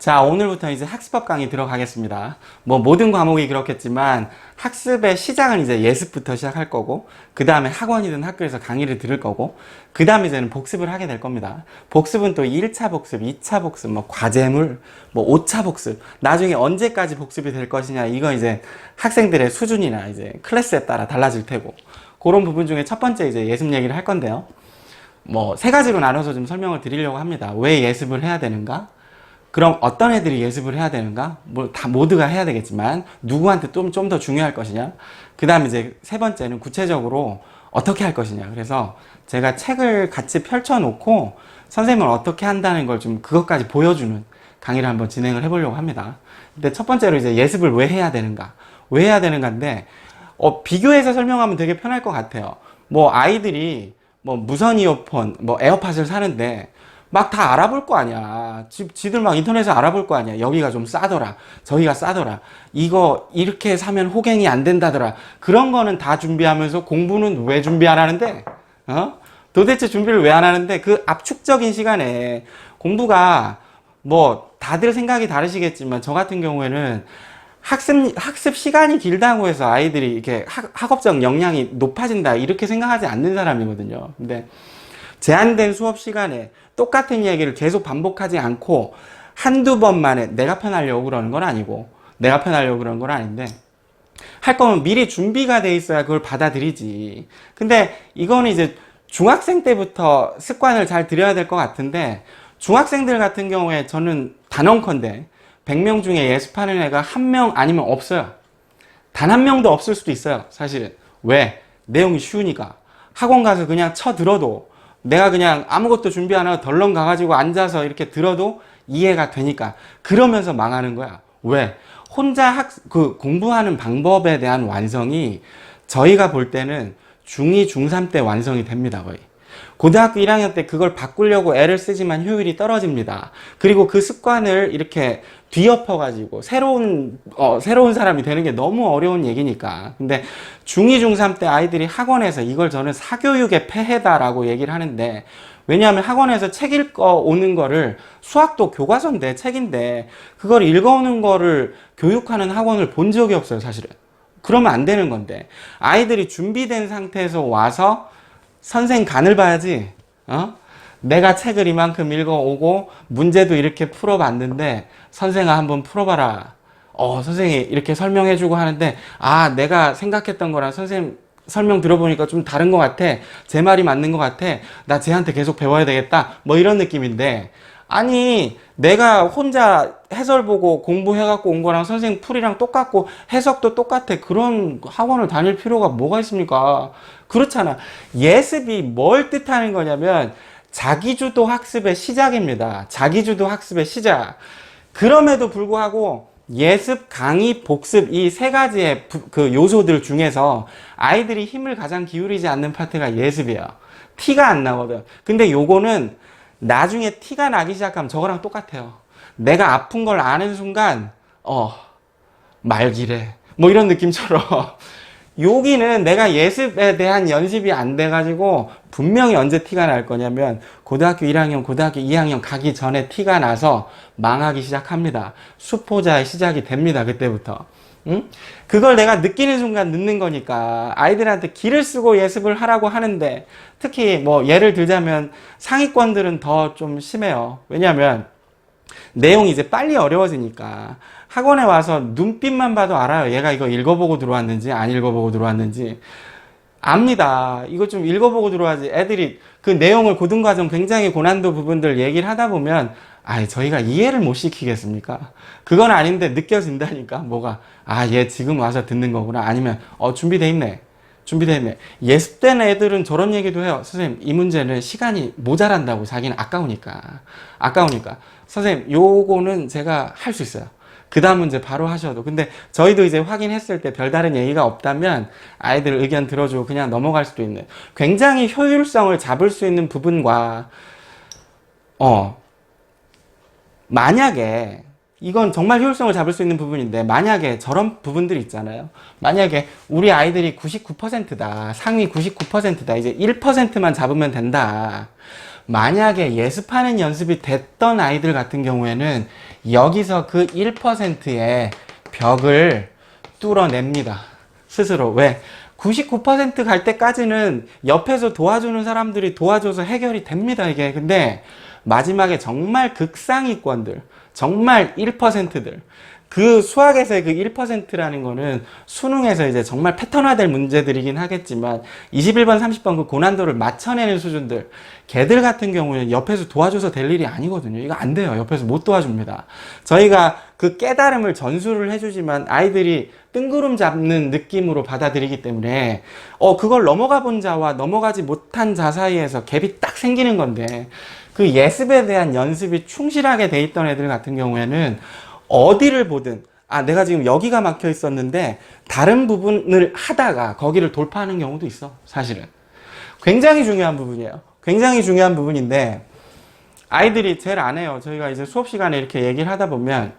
자, 오늘부터 이제 학습법 강의 들어가겠습니다. 뭐 모든 과목이 그렇겠지만 학습의 시작은 이제 예습부터 시작할 거고, 그 다음에 학원이든 학교에서 강의를 들을 거고, 그 다음에 이제는 복습을 하게 될 겁니다. 복습은 또 1차 복습, 2차 복습, 뭐 과제물, 뭐 5차 복습, 나중에 언제까지 복습이 될 것이냐, 이건 이제 학생들의 수준이나 이제 클래스에 따라 달라질 테고, 그런 부분 중에 첫 번째 이제 예습 얘기를 할 건데요. 뭐 세 가지로 나눠서 좀 설명을 드리려고 합니다. 왜 예습을 해야 되는가? 그럼 어떤 애들이 예습을 해야 되는가? 뭐 다 모두가 해야 되겠지만 누구한테 좀 더 중요할 것이냐? 그 다음에 이제 세 번째는 구체적으로 어떻게 할 것이냐. 그래서 제가 책을 같이 펼쳐놓고 선생님은 어떻게 한다는 걸 좀 그것까지 보여주는 강의를 한번 진행을 해보려고 합니다. 근데 첫 번째로 이제 예습을 왜 해야 되는가? 왜 해야 되는가인데 비교해서 설명하면 되게 편할 것 같아요. 뭐 아이들이 뭐 무선 이어폰, 뭐 에어팟을 사는데 막 다 알아볼 거 아니야. 지들 막 인터넷에 알아볼 거 아니야. 여기가 좀 싸더라. 저기가 싸더라. 이거 이렇게 사면 호갱이 안 된다더라. 그런 거는 다 준비하면서 공부는 왜 준비 안 하는데? 도대체 준비를 왜 안 하는데? 그 압축적인 시간에 공부가 뭐 다들 생각이 다르시겠지만 저 같은 경우에는 학습 시간이 길다고 해서 아이들이 이렇게 학업적 역량이 높아진다 이렇게 생각하지 않는 사람이거든요. 근데 제한된 수업 시간에 똑같은 얘기를 계속 반복하지 않고 한두 번 만에 내가 편하려고 그러는 건 아니고 내가 편하려고 그러는 건 아닌데 할 거면 미리 준비가 돼 있어야 그걸 받아들이지. 근데 이거는 이제 중학생 때부터 습관을 잘 들여야 될 것 같은데 중학생들 같은 경우에 저는 단언컨대 100명 중에 예습하는 애가 한 명 아니면 없어요. 단 한 명도 없을 수도 있어요. 사실은. 왜? 내용이 쉬우니까. 학원 가서 그냥 쳐들어도 내가 그냥 아무것도 준비 안 하고 덜렁 가가지고 앉아서 이렇게 들어도 이해가 되니까. 그러면서 망하는 거야. 왜? 혼자 공부하는 방법에 대한 완성이 저희가 볼 때는 중2, 중3 때 완성이 됩니다, 거의. 고등학교 1학년 때 그걸 바꾸려고 애를 쓰지만 효율이 떨어집니다. 그리고 그 습관을 이렇게 뒤엎어가지고 새로운 사람이 되는 게 너무 어려운 얘기니까. 근데 중2, 중3 때 아이들이 학원에서 이걸 저는 사교육의 폐해다라고 얘기를 하는데 왜냐하면 학원에서 책 읽어 오는 거를 수학도 교과서인데 책인데 그걸 읽어오는 거를 교육하는 학원을 본 적이 없어요, 사실은. 그러면 안 되는 건데 아이들이 준비된 상태에서 와서 선생 간을 봐야지. 내가 책을 이만큼 읽어오고 문제도 이렇게 풀어봤는데 선생아 한번 풀어봐라. 선생이 이렇게 설명해주고 하는데 내가 생각했던 거랑 선생님 설명 들어보니까 좀 다른 것 같아. 제 말이 맞는 것 같아. 나 쟤한테 계속 배워야 되겠다. 뭐 이런 느낌인데 아니 내가 혼자 해설 보고 공부해갖고 온 거랑 선생님 풀이랑 똑같고 해석도 똑같아. 그런 학원을 다닐 필요가 뭐가 있습니까? 그렇잖아. 예습이 뭘 뜻하는 거냐면 자기주도 학습의 시작입니다. 자기주도 학습의 시작. 그럼에도 불구하고 예습, 강의, 복습 이 세 가지의 그 요소들 중에서 아이들이 힘을 가장 기울이지 않는 파트가 예습이에요. 티가 안 나거든. 근데 요거는 나중에 티가 나기 시작하면 저거랑 똑같아요. 내가 아픈 걸 아는 순간 말기래 뭐 이런 느낌처럼 여기는 내가 예습에 대한 연습이 안 돼가지고 분명히 언제 티가 날 거냐면 고등학교 1학년, 고등학교 2학년 가기 전에 티가 나서 망하기 시작합니다. 수포자의 시작이 됩니다. 그때부터. 응? 그걸 내가 느끼는 순간 늦는 거니까 아이들한테 기를 쓰고 예습을 하라고 하는데 특히 뭐 예를 들자면 상위권들은 더 좀 심해요. 왜냐하면 내용이 이제 빨리 어려워지니까 학원에 와서 눈빛만 봐도 알아요. 얘가 이거 읽어보고 들어왔는지 안 읽어보고 들어왔는지 압니다. 이거 좀 읽어보고 들어와야지. 애들이 그 내용을 고등과정 굉장히 고난도 부분들 얘기를 하다 보면 저희가 이해를 못 시키겠습니까? 그건 아닌데 느껴진다니까. 뭐가 얘 지금 와서 듣는 거구나. 아니면 준비돼 있네. 준비돼 있네. 예습된 애들은 저런 얘기도 해요. 선생님 이 문제는 시간이 모자란다고 자기는 아까우니까 선생님 요거는 제가 할 수 있어요. 그 다음 문제 바로 하셔도. 근데 저희도 이제 확인했을 때 별다른 얘기가 없다면 아이들 의견 들어주고 그냥 넘어갈 수도 있는 굉장히 효율성을 잡을 수 있는 부분과 만약에 이건 정말 효율성을 잡을 수 있는 부분인데, 만약에 저런 부분들이 있잖아요. 만약에 우리 아이들이 99%다. 상위 99%다. 이제 1%만 잡으면 된다. 만약에 예습하는 연습이 됐던 아이들 같은 경우에는 여기서 그 1%의 벽을 뚫어냅니다. 스스로. 왜? 99%갈 때까지는 옆에서 도와주는 사람들이 도와줘서 해결이 됩니다, 이게. 근데 마지막에 정말 극상위권들, 정말 1%들, 그 수학에서의 그 1%라는 거는 수능에서 이제 정말 패턴화될 문제들이긴 하겠지만 21번, 30번 그 고난도를 맞춰내는 수준들, 걔들 같은 경우는 옆에서 도와줘서 될 일이 아니거든요. 이거 안 돼요. 옆에서 못 도와줍니다. 저희가 그 깨달음을 전수를 해주지만 아이들이 뜬구름 잡는 느낌으로 받아들이기 때문에 그걸 넘어가 본 자와 넘어가지 못한 자 사이에서 갭이 딱 생기는 건데, 그 예습에 대한 연습이 충실하게 돼 있던 애들 같은 경우에는 어디를 보든 내가 지금 여기가 막혀 있었는데 다른 부분을 하다가 거기를 돌파하는 경우도 있어. 사실은 굉장히 중요한 부분이에요. 굉장히 중요한 부분인데 아이들이 제일 안 해요. 저희가 이제 수업 시간에 이렇게 얘기를 하다 보면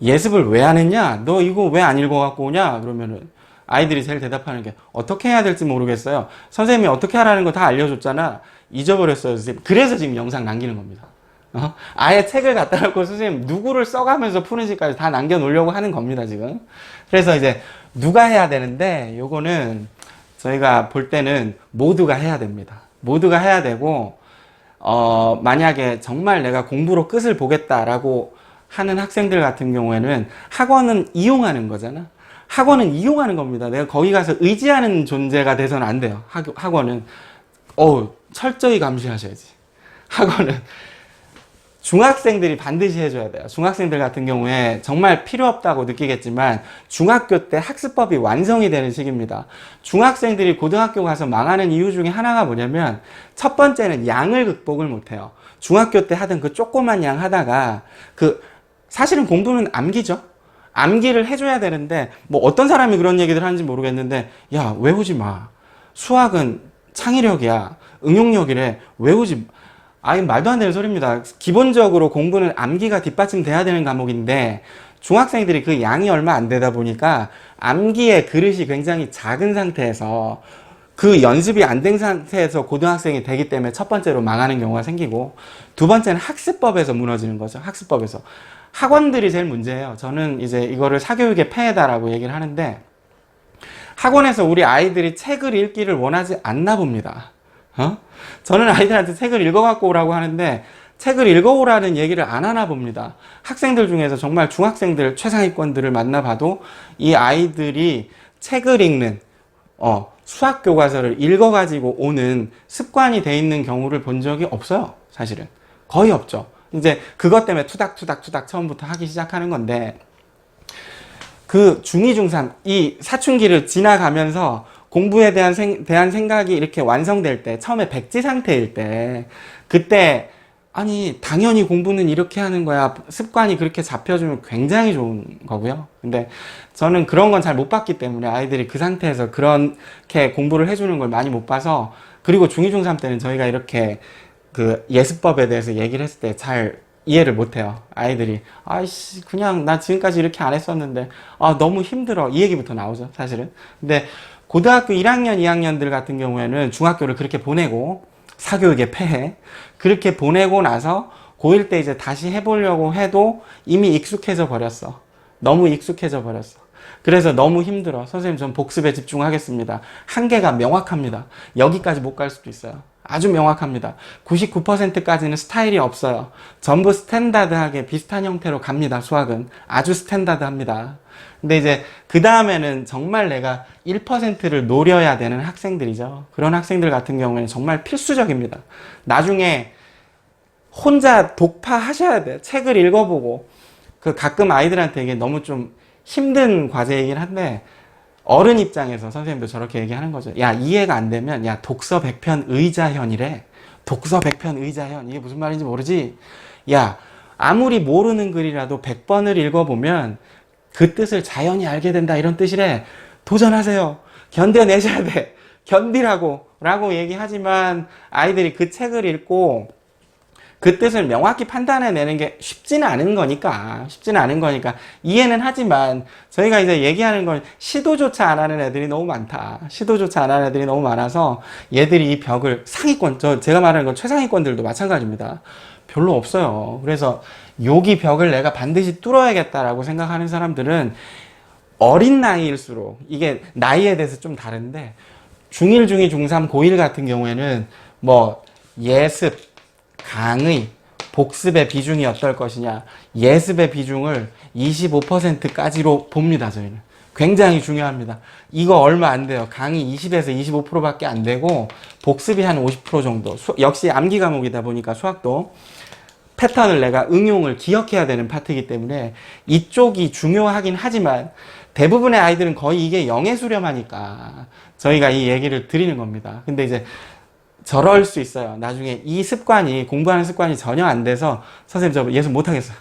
예습을 왜 안 했냐? 너 이거 왜 안 읽어갖고 오냐? 그러면은 아이들이 제일 대답하는 게 어떻게 해야 될지 모르겠어요. 선생님이 어떻게 하라는 거 다 알려줬잖아. 잊어버렸어요, 선생님. 그래서 지금 영상 남기는 겁니다. 아예 책을 갖다 놓고 선생님 누구를 써가면서 푸는지까지 다 남겨놓으려고 하는 겁니다, 지금. 그래서 이제 누가 해야 되는데 요거는 저희가 볼 때는 모두가 해야 됩니다. 모두가 해야 되고 만약에 정말 내가 공부로 끝을 보겠다라고 하는 학생들 같은 경우에는 학원은 이용하는 거잖아. 학원은 이용하는 겁니다. 내가 거기 가서 의지하는 존재가 돼서는 안 돼요. 학원은 철저히 감시하셔야지. 학원은 중학생들이 반드시 해줘야 돼요. 중학생들 같은 경우에 정말 필요 없다고 느끼겠지만 중학교 때 학습법이 완성이 되는 시기입니다. 중학생들이 고등학교 가서 망하는 이유 중에 하나가 뭐냐면 첫 번째는 양을 극복을 못해요. 중학교 때 하던 그 조그만 양 하다가 사실은 공부는 암기죠. 암기를 해줘야 되는데 뭐 어떤 사람이 그런 얘기들 하는지 모르겠는데 야 외우지 마. 수학은 창의력이야. 응용력이래. 외우지 말도 안 되는 소리입니다. 기본적으로 공부는 암기가 뒷받침돼야 되는 과목인데 중학생들이 그 양이 얼마 안 되다 보니까 암기의 그릇이 굉장히 작은 상태에서 그 연습이 안 된 상태에서 고등학생이 되기 때문에 첫 번째로 망하는 경우가 생기고, 두 번째는 학습법에서 무너지는 거죠. 학습법에서. 학원들이 제일 문제예요. 저는 이제 이거를 사교육의 폐해다라고 얘기를 하는데 학원에서 우리 아이들이 책을 읽기를 원하지 않나 봅니다. 저는 아이들한테 책을 읽어갖고 오라고 하는데 책을 읽어오라는 얘기를 안 하나 봅니다. 학생들 중에서 정말 중학생들 최상위권들을 만나봐도 이 아이들이 책을 읽는 수학 교과서를 읽어가지고 오는 습관이 돼 있는 경우를 본 적이 없어요. 사실은 거의 없죠. 이제 그것 때문에 투닥투닥 처음부터 하기 시작하는 건데, 그 중2, 중3 이 사춘기를 지나가면서 공부에 대한 생각이 이렇게 완성될 때, 처음에 백지 상태일 때, 그때 당연히 공부는 이렇게 하는 거야. 습관이 그렇게 잡혀주면 굉장히 좋은 거고요. 근데 저는 그런 건 잘 못 봤기 때문에 아이들이 그 상태에서 그렇게 공부를 해주는 걸 많이 못 봐서, 그리고 중2, 중3 때는 저희가 이렇게 그 예습법에 대해서 얘기를 했을 때 잘 이해를 못 해요. 아이들이 그냥 나 지금까지 이렇게 안 했었는데 너무 힘들어, 이 얘기부터 나오죠, 사실은. 근데 고등학교 1학년, 2학년들 같은 경우에는 중학교를 그렇게 보내고, 사교육의 폐해, 그렇게 보내고 나서 고1 때 이제 다시 해보려고 해도 이미 익숙해져 버렸어. 너무 익숙해져 버렸어. 그래서 너무 힘들어. 선생님, 전 복습에 집중하겠습니다. 한계가 명확합니다. 여기까지 못 갈 수도 있어요. 아주 명확합니다. 99%까지는 스타일이 없어요. 전부 스탠다드하게 비슷한 형태로 갑니다. 수학은 아주 스탠다드합니다. 근데 이제 그 다음에는 정말 내가 1%를 노려야 되는 학생들이죠. 그런 학생들 같은 경우에는 정말 필수적입니다. 나중에 혼자 독파하셔야 돼요. 책을 읽어보고. 가끔 아이들한테 이게 너무 좀 힘든 과제이긴 한데, 어른 입장에서 선생님도 저렇게 얘기하는 거죠. 야, 이해가 안 되면 독서 100편 의자현이래. 독서 100편 의자현. 이게 무슨 말인지 모르지? 야, 아무리 모르는 글이라도 100번을 읽어보면 그 뜻을 자연히 알게 된다, 이런 뜻이래. 도전하세요. 견뎌내셔야 돼. 견디라고 라고 얘기하지만 아이들이 그 책을 읽고 그 뜻을 명확히 판단해내는 게 쉽지는 않은 거니까, 이해는 하지만, 저희가 이제 얘기하는 건 시도조차 안 하는 애들이 너무 많다. 시도조차 안 하는 애들이 너무 많아서, 얘들이 이 벽을 상위권, 제가 말하는 건 최상위권들도 마찬가지입니다. 별로 없어요. 그래서, 여기 벽을 내가 반드시 뚫어야겠다라고 생각하는 사람들은, 어린 나이일수록, 이게 나이에 대해서 좀 다른데, 중1, 중2, 중3, 고1 같은 경우에는, 예습, 강의, 복습의 비중이 어떨 것이냐. 예습의 비중을 25%까지로 봅니다, 저희는. 굉장히 중요합니다. 이거 얼마 안 돼요. 강의 20에서 25%밖에 안 되고, 복습이 한 50% 정도. 역시 암기 과목이다 보니까 수학도 패턴을 내가 응용을 기억해야 되는 파트이기 때문에 이쪽이 중요하긴 하지만 대부분의 아이들은 거의 이게 영의 수렴하니까 저희가 이 얘기를 드리는 겁니다. 근데 이제 저럴 수 있어요. 나중에 이 습관이, 공부하는 습관이 전혀 안 돼서 선생님 저 예습 못 하겠어요.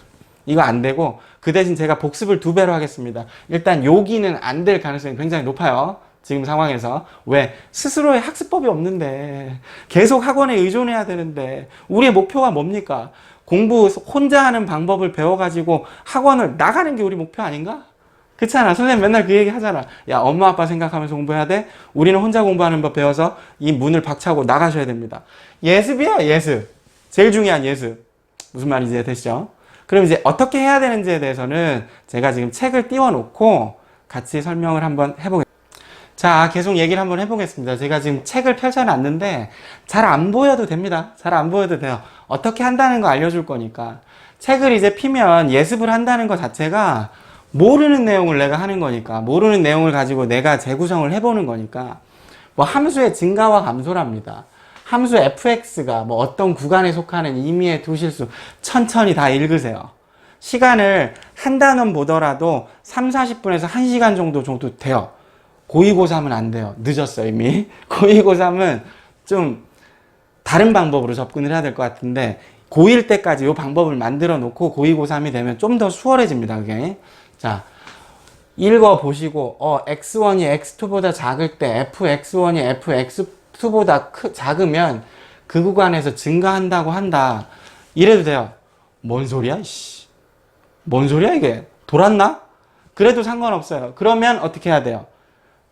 이거 안 되고 그 대신 제가 복습을 2배로 하겠습니다. 일단 여기는 안 될 가능성이 굉장히 높아요. 지금 상황에서. 왜? 스스로의 학습법이 없는데 계속 학원에 의존해야 되는데 우리의 목표가 뭡니까? 공부 혼자 하는 방법을 배워가지고 학원을 나가는 게 우리 목표 아닌가? 그렇잖아. 선생님 맨날 그 얘기 하잖아. 야, 엄마 아빠 생각하면서 공부해야 돼? 우리는 혼자 공부하는 법 배워서 이 문을 박차고 나가셔야 됩니다. 예습이야, 예습. 제일 중요한 예습. 무슨 말인지 되시죠? 그럼 이제 어떻게 해야 되는지에 대해서는 제가 지금 책을 띄워놓고 같이 설명을 한번 해보겠습니다. 자, 계속 얘기를 한번 해보겠습니다. 제가 지금 책을 펼쳐놨는데 잘 안 보여도 됩니다. 잘 안 보여도 돼요. 어떻게 한다는 거 알려줄 거니까. 책을 이제 피면 예습을 한다는 것 자체가 모르는 내용을 내가 하는 거니까, 모르는 내용을 가지고 내가 재구성을 해보는 거니까, 함수의 증가와 감소랍니다. 함수 fx가 어떤 구간에 속하는 임의의 두 실수, 천천히 다 읽으세요. 시간을 한 단원 보더라도 3, 40분에서 1시간 정도 돼요. 고2, 고3은 안 돼요. 늦었어요, 이미. 고2, 고3은 좀 다른 방법으로 접근을 해야 될 것 같은데, 고1 때까지 이 방법을 만들어 놓고 고2, 고3이 되면 좀 더 수월해집니다, 그게. 자, 읽어보시고, x1이 x2보다 작을 때, fx1이 fx2보다 작으면 그 구간에서 증가한다고 한다. 이래도 돼요. 뭔 소리야, 씨. 뭔 소리야, 이게? 돌았나? 그래도 상관없어요. 그러면 어떻게 해야 돼요?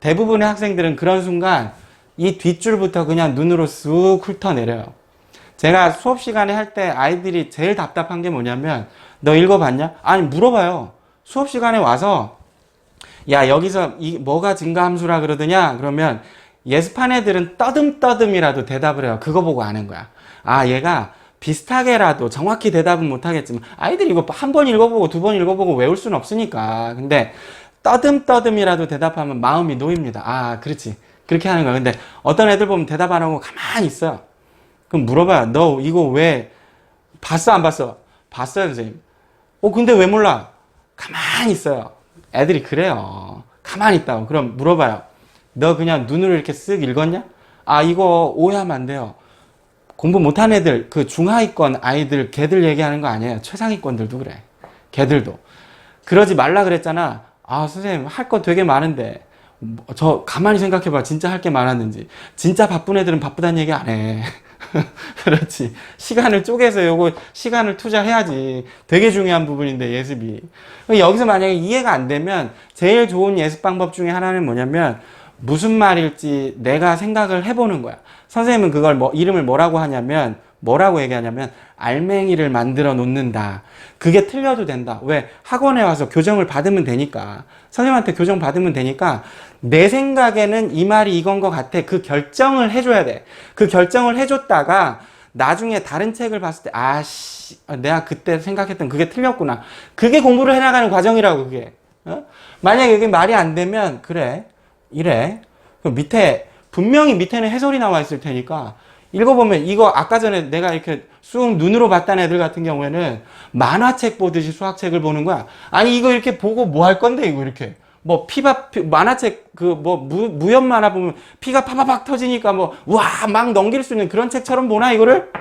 대부분의 학생들은 그런 순간 이 뒷줄부터 그냥 눈으로 쑥 훑어내려요. 제가 수업 시간에 할 때 아이들이 제일 답답한 게 뭐냐면, 너 읽어봤냐? 아니, 물어봐요. 수업 시간에 와서, 야, 여기서 뭐가 증가함수라 그러더냐? 그러면 예습한 애들은 떠듬떠듬이라도 대답을 해요. 그거 보고 아는 거야. 아, 얘가 비슷하게라도 정확히 대답은 못하겠지만, 아이들이 이거 한 번 읽어보고 두 번 읽어보고 외울 수는 없으니까. 근데 떠듬떠듬이라도 대답하면 마음이 놓입니다. 아, 그렇지. 그렇게 하는 거야. 근데 어떤 애들 보면 대답 안 하고 가만히 있어요. 그럼 물어봐요. 너 이거 왜 봤어, 안 봤어? 봤어요, 선생님. 근데 왜 몰라? 가만히 있어요. 애들이 그래요. 가만히 있다고. 그럼 물어봐요. 너 그냥 눈으로 이렇게 쓱 읽었냐? 아, 이거 오해하면 안 돼요. 공부 못한 애들, 그 중하위권 아이들, 걔들 얘기하는 거 아니에요. 최상위권들도 그래. 걔들도. 그러지 말라 그랬잖아. 아, 선생님, 할 거 되게 많은데. 저 가만히 생각해봐. 진짜 할 게 많았는지. 진짜 바쁜 애들은 바쁘다는 얘기 안 해. 그렇지. 시간을 쪼개서 요거 시간을 투자해야지. 되게 중요한 부분인데, 예습이. 여기서 만약에 이해가 안 되면 제일 좋은 예습 방법 중에 하나는 뭐냐면 무슨 말일지 내가 생각을 해보는 거야. 선생님은 그걸 이름을 뭐라고 얘기하냐면 알맹이를 만들어 놓는다. 그게 틀려도 된다. 왜? 학원에 와서 교정을 받으면 되니까. 선생님한테 교정 받으면 되니까 내 생각에는 이 말이 이건 것 같아. 그 결정을 해줘야 돼. 그 결정을 해줬다가 나중에 다른 책을 봤을 때 아씨, 내가 그때 생각했던 그게 틀렸구나. 그게 공부를 해나가는 과정이라고, 그게. 만약에 이게 말이 안 되면 그래, 이래. 분명히 밑에는 해설이 나와 있을 테니까 읽어보면, 이거 아까 전에 내가 이렇게 쑥 눈으로 봤다는 애들 같은 경우에는 만화책 보듯이 수학책을 보는 거야. 아니, 이거 이렇게 보고 뭐 할 건데, 이거 이렇게. 만화책, 무협 만화 보면 피가 파바박 터지니까 막 넘길 수 있는 그런 책처럼 보나, 이거를?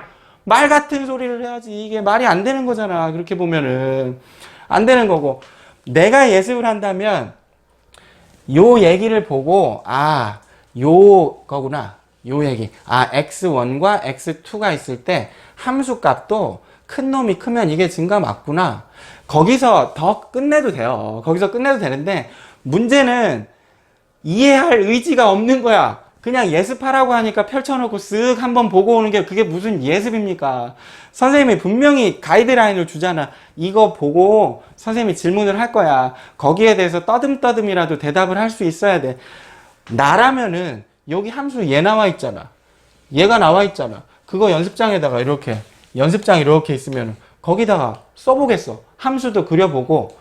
말 같은 소리를 해야지. 이게 말이 안 되는 거잖아. 그렇게 보면은. 안 되는 거고. 내가 예습을 한다면, 요 얘기를 보고, 아, 요 거구나. 요 얘기. 아, x1과 x2가 있을 때 함수 값도 큰 놈이 크면 이게 증가 맞구나. 거기서 더 끝내도 돼요. 거기서 끝내도 되는데 문제는 이해할 의지가 없는 거야. 그냥 예습하라고 하니까 펼쳐놓고 쓱 한번 보고 오는 게 그게 무슨 예습입니까? 선생님이 분명히 가이드라인을 주잖아. 이거 보고 선생님이 질문을 할 거야. 거기에 대해서 떠듬떠듬이라도 대답을 할 수 있어야 돼. 나라면은 여기 함수 얘 나와 있잖아. 얘가 나와 있잖아. 그거 연습장에다가 이렇게 연습장 이렇게 있으면 거기다가 써보겠어. 함수도 그려보고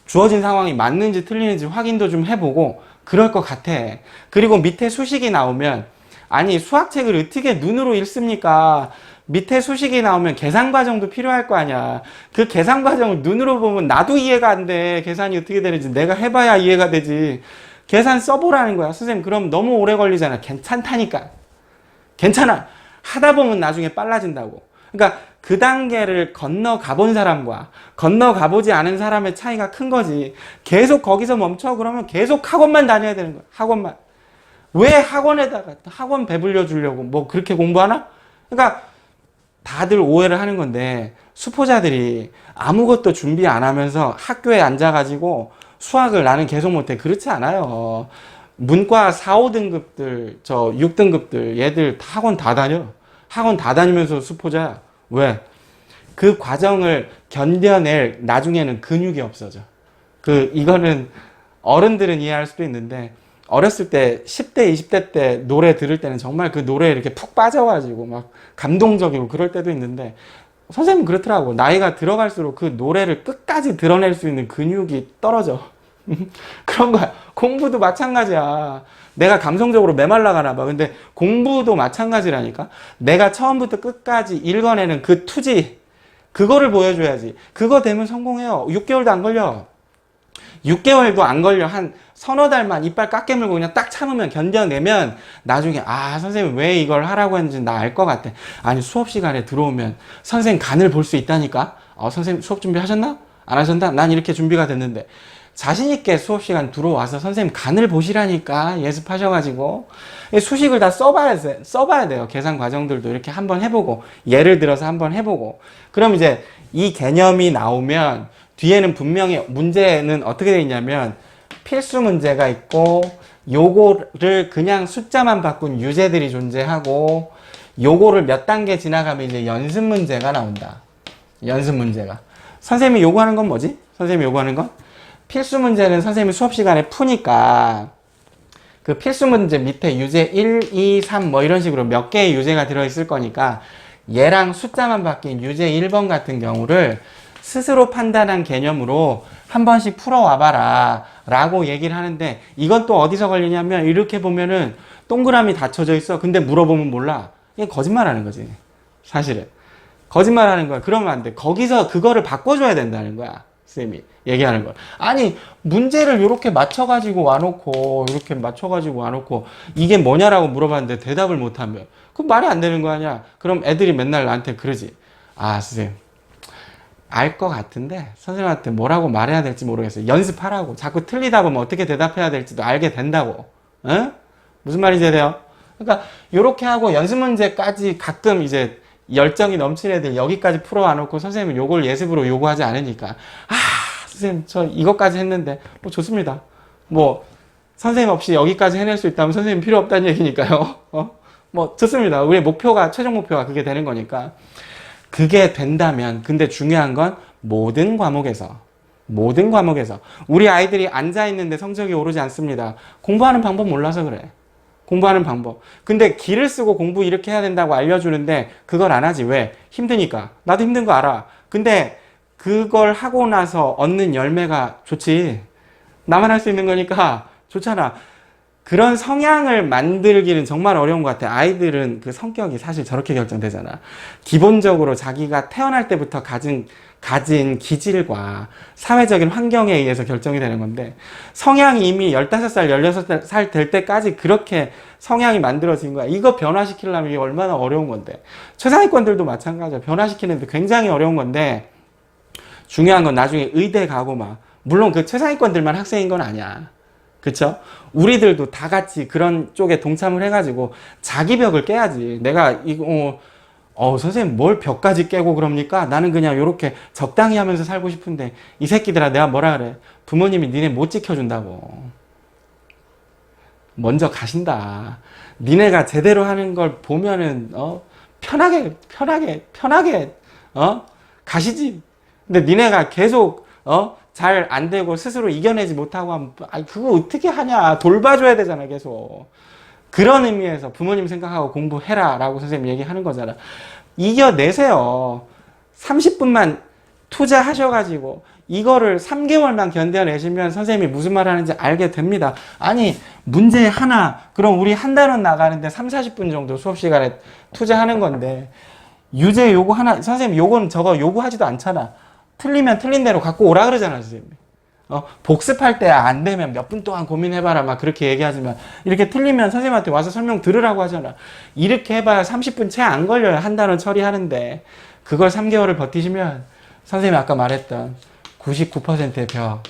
주어진 상황이 맞는지 틀리는지 확인도 좀 해보고 그럴 것 같아. 그리고 밑에 수식이 나오면 아니 수학책을 어떻게 눈으로 읽습니까? 밑에 수식이 나오면 계산 과정도 필요할 거 아니야. 그 계산 과정을 눈으로 보면 나도 이해가 안 돼. 계산이 어떻게 되는지 내가 해봐야 이해가 되지. 계산 써보라는 거야. 선생님 그럼 너무 오래 걸리잖아. 괜찮다니까. 괜찮아. 하다 보면 나중에 빨라진다고. 그러니까 그 단계를 건너가 본 사람과 건너가 보지 않은 사람의 차이가 큰 거지. 계속 거기서 멈춰 그러면 계속 학원만 다녀야 되는 거야. 학원만. 왜 학원에다가 학원 배불려 주려고 뭐 그렇게 공부하나? 그러니까 다들 오해를 하는 건데 수포자들이 아무것도 준비 안 하면서 학교에 앉아가지고 수학을 나는 계속 못해. 그렇지 않아요. 문과 4, 5등급들, 저 6등급들 얘들 다 학원 다 다녀. 학원 다 다니면서 수포자야. 왜? 그 과정을 견뎌낼 나중에는 근육이 없어져. 이거는 어른들은 이해할 수도 있는데 어렸을 때 10대, 20대 때 노래 들을 때는 정말 그 노래에 이렇게 푹 빠져가지고 막 감동적이고 그럴 때도 있는데 선생님 그렇더라고. 나이가 들어갈수록 그 노래를 끝까지 드러낼 수 있는 근육이 떨어져. 그런 거야. 공부도 마찬가지야. 내가 감성적으로 메말라가나 봐. 근데 공부도 마찬가지라니까. 내가 처음부터 끝까지 읽어내는 그 투지, 그거를 보여줘야지. 그거 되면 성공해요. 6개월도 안 걸려. 6개월도 안 걸려. 한 서너 달만 이빨 깎게 물고 그냥 딱 참으면 견뎌내면 나중에 아 선생님 왜 이걸 하라고 했는지 나 알 것 같아. 아니 수업 시간에 들어오면 선생님 간을 볼 수 있다니까. 선생님 수업 준비하셨나? 안 하셨나? 난 이렇게 준비가 됐는데. 자신있게 수업시간 들어와서 선생님 간을 보시라니까. 예습하셔가지고 수식을 다 써봐야 돼요. 계산 과정들도 이렇게 한번 해보고 예를 들어서 한번 해보고 그럼 이제 이 개념이 나오면 뒤에는 분명히 문제는 어떻게 되어 있냐면 필수 문제가 있고 요거를 그냥 숫자만 바꾼 유제들이 존재하고 요거를 몇 단계 지나가면 이제 연습 문제가 나온다. 연습 문제가. 선생님이 요구하는 건 뭐지? 선생님이 요구하는 건? 필수 문제는 선생님이 수업 시간에 푸니까 그 필수 문제 밑에 유제 1, 2, 3 뭐 이런 식으로 몇 개의 유제가 들어있을 거니까 얘랑 숫자만 바뀐 유제 1번 같은 경우를 스스로 판단한 개념으로 한 번씩 풀어와봐라 라고 얘기를 하는데 이건 또 어디서 걸리냐면 이렇게 보면은 동그라미 닫혀져 있어. 근데 물어보면 몰라. 이게 거짓말 하는 거지. 사실은. 거짓말 하는 거야. 그러면 안 돼. 거기서 그거를 바꿔줘야 된다는 거야. 쌤이 얘기하는 걸. 아니 문제를 이렇게 맞춰가지고 와놓고 이렇게 맞춰가지고 와놓고 이게 뭐냐라고 물어봤는데 대답을 못하면 그럼 말이 안 되는 거 아니야. 그럼 애들이 맨날 나한테 그러지. 아 선생님 알 것 같은데 선생님한테 뭐라고 말해야 될지 모르겠어요. 연습하라고. 자꾸 틀리다 보면 어떻게 대답해야 될지도 알게 된다고. 응? 무슨 말인지 돼요? 그러니까 이렇게 하고 연습 문제까지 가끔 이제 열정이 넘치는 애들 여기까지 풀어와놓고 선생님은 요걸 예습으로 요구하지 않으니까 아 선생님 저 이것까지 했는데 뭐 좋습니다. 뭐 선생님 없이 여기까지 해낼 수 있다면 선생님 필요 없다는 얘기니까요. 뭐 좋습니다. 우리의 목표가 최종 목표가 그게 되는 거니까 그게 된다면 근데 중요한 건 모든 과목에서 우리 아이들이 앉아있는데 성적이 오르지 않습니다. 공부하는 방법 몰라서 그래. 공부하는 방법. 근데 기를 쓰고 공부 이렇게 해야 된다고 알려주는데 그걸 안 하지. 왜? 힘드니까. 나도 힘든 거 알아. 근데 그걸 하고 나서 얻는 열매가 좋지. 나만 할 수 있는 거니까 좋잖아. 그런 성향을 만들기는 정말 어려운 것 같아. 아이들은 그 성격이 사실 저렇게 결정되잖아. 기본적으로 자기가 태어날 때부터 가진 기질과 사회적인 환경에 의해서 결정이 되는 건데 성향이 이미 15살, 16살 될 때까지 그렇게 성향이 만들어진 거야. 이거 변화시키려면 이게 얼마나 어려운 건데. 최상위권들도 마찬가지야. 변화시키는데 굉장히 어려운 건데 중요한 건 나중에 의대 가고 막 물론 그 최상위권들만 학생인 건 아니야. 그쵸? 우리들도 다 같이 그런 쪽에 동참을 해가지고 자기 벽을 깨야지. 내가 이거 선생님 뭘 벽까지 깨고 그럽니까? 나는 그냥 요렇게 적당히 하면서 살고 싶은데 이 새끼들아 내가 뭐라 그래? 부모님이 니네 못 지켜준다고. 먼저 가신다. 니네가 제대로 하는 걸 보면은 편하게 가시지. 근데 니네가 계속 잘 안 되고 스스로 이겨내지 못하고 하면 그거 어떻게 하냐. 돌봐줘야 되잖아 계속. 그런 의미에서 부모님 생각하고 공부해라 라고 선생님 얘기하는 거잖아. 이겨내세요. 30분만 투자하셔가지고 이거를 3개월만 견뎌내시면 선생님이 무슨 말 하는지 알게 됩니다. 아니 문제 하나 그럼 우리 한 달은 나가는데 3, 40분 정도 수업 시간에 투자하는 건데 유제 요거 하나 선생님 요건 저거 요구하지도 않잖아. 틀리면 틀린 대로 갖고 오라 그러잖아 선생님. 복습할 때 안 되면 몇 분 동안 고민해봐라 막 그렇게 얘기하지만 이렇게 틀리면 선생님한테 와서 설명 들으라고 하잖아. 이렇게 해봐야 30분 채 안 걸려요. 한 단원 처리하는데 그걸 3개월을 버티시면 선생님이 아까 말했던 99%의 벽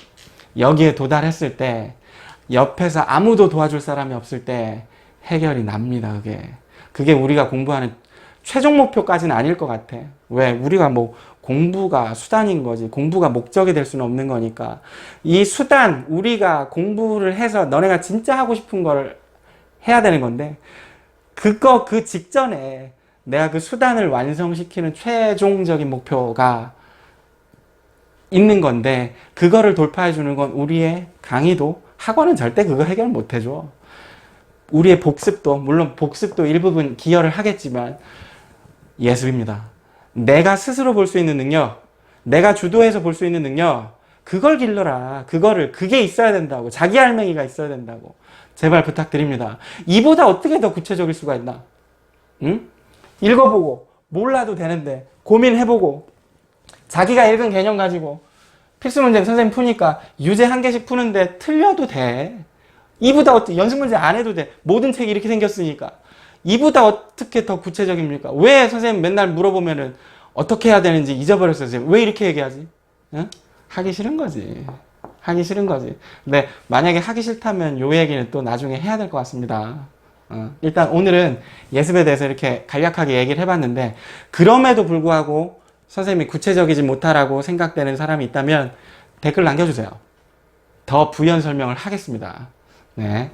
여기에 도달했을 때 옆에서 아무도 도와줄 사람이 없을 때 해결이 납니다. 그게 우리가 공부하는 최종 목표까지는 아닐 것 같아. 왜? 우리가 뭐 공부가 수단인 거지. 공부가 목적이 될 수는 없는 거니까. 이 수단, 우리가 공부를 해서 너네가 진짜 하고 싶은 걸 해야 되는 건데, 그 직전에 내가 그 수단을 완성시키는 최종적인 목표가 있는 건데, 그거를 돌파해 주는 건 우리의 강의도, 학원은 절대 그거 해결 못 해줘. 우리의 복습도, 물론 복습도 일부분 기여를 하겠지만, 예습입니다. 내가 스스로 볼 수 있는 능력, 내가 주도해서 볼 수 있는 능력, 그걸 길러라. 그게 있어야 된다고. 자기 알맹이가 있어야 된다고. 제발 부탁드립니다. 이보다 어떻게 더 구체적일 수가 있나? 응? 읽어보고, 몰라도 되는데, 고민해보고, 자기가 읽은 개념 가지고, 필수 문제 선생님 푸니까 유제 한 개씩 푸는데 틀려도 돼. 이보다 연습 문제 안 해도 돼. 모든 책이 이렇게 생겼으니까. 이보다 어떻게 더 구체적입니까? 왜 선생님 맨날 물어보면은 어떻게 해야 되는지 잊어버렸어요. 선생님. 왜 이렇게 얘기하지? 응? 하기 싫은 거지. 하기 싫은 거지. 근데 만약에 하기 싫다면 요 얘기는 또 나중에 해야 될 것 같습니다. 일단 오늘은 예습에 대해서 이렇게 간략하게 얘기를 해봤는데 그럼에도 불구하고 선생님이 구체적이지 못하라고 생각되는 사람이 있다면 댓글 남겨주세요. 더 부연 설명을 하겠습니다. 네.